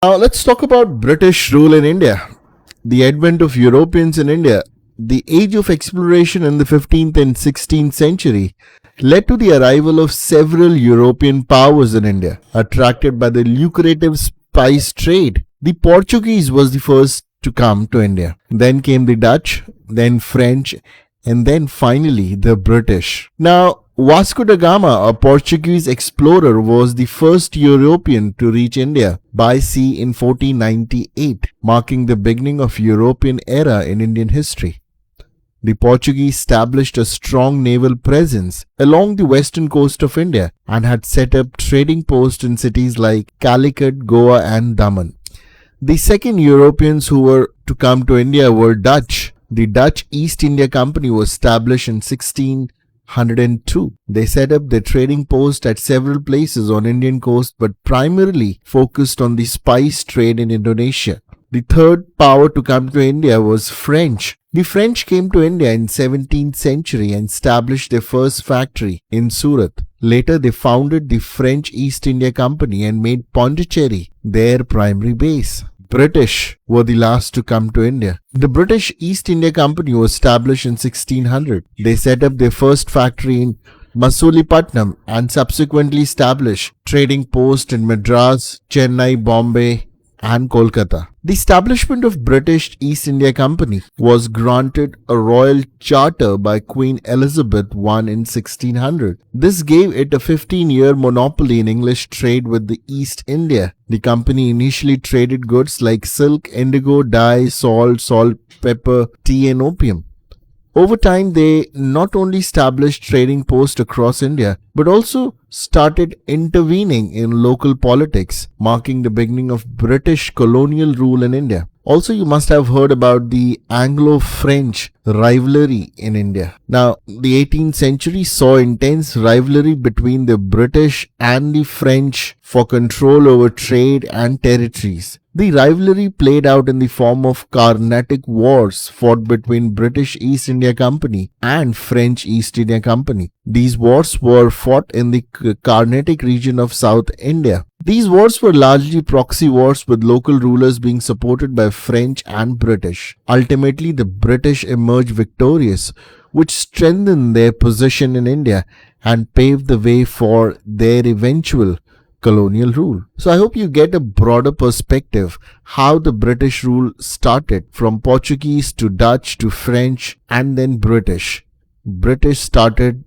Now let's talk about British rule in India. The advent of Europeans in India. The age of exploration in the 15th and 16th century led to the arrival of several European powers in India, attracted by the lucrative spice trade. The Portuguese was the first to come to India. Then came the Dutch, then French, and then finally the British. Now, Vasco da Gama, a Portuguese explorer, was the first European to reach India by sea in 1498, marking the beginning of European era in Indian history. The Portuguese established a strong naval presence along the western coast of India and had set up trading posts in cities like Calicut, Goa and Daman. The second Europeans who were to come to India were Dutch. The Dutch East India Company was established in 1602. They set up their trading post at several places on Indian coast but primarily focused on the spice trade in Indonesia. The third power to come to India was French. The French came to India in 17th century and established their first factory in Surat. Later they founded the French East India Company and made Pondicherry their primary base. British were the last to come to India. The British East India Company was established in 1600. They set up their first factory in Masulipatam and subsequently established trading posts in Madras, Chennai, Bombay and Kolkata. The establishment of British East India Company was granted a royal charter by Queen Elizabeth I in 1600. This gave it a 15-year monopoly in English trade with the East India. The company initially traded goods like silk, indigo, dye, salt, pepper, tea and opium. Over time, they not only established trading posts across India, but also started intervening in local politics, marking the beginning of British colonial rule in India. Also, you must have heard about the Anglo-French rivalry in India. Now, the 18th century saw intense rivalry between the British and the French for control over trade and territories. The rivalry played out in the form of Carnatic Wars fought between British East India Company and French East India Company. These wars were fought in the Carnatic region of South India. These wars were largely proxy wars with local rulers being supported by French and British. Ultimately, the British emerged victorious, which strengthened their position in India and paved the way for their eventual colonial rule. So I hope you get a broader perspective how the British rule started from Portuguese to Dutch to French and then British. Britishers started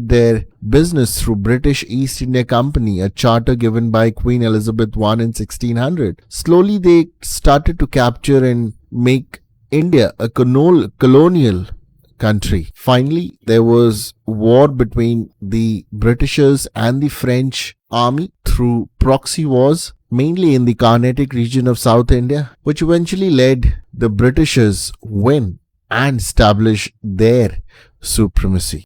their business through British East India Company, a charter given by Queen Elizabeth I in 1600. Slowly they started to capture and make India a colonial country. Finally, there was war between the Britishers and the French army through proxy wars, mainly in the Carnatic region of South India, which eventually led the Britishers win and establish their supremacy.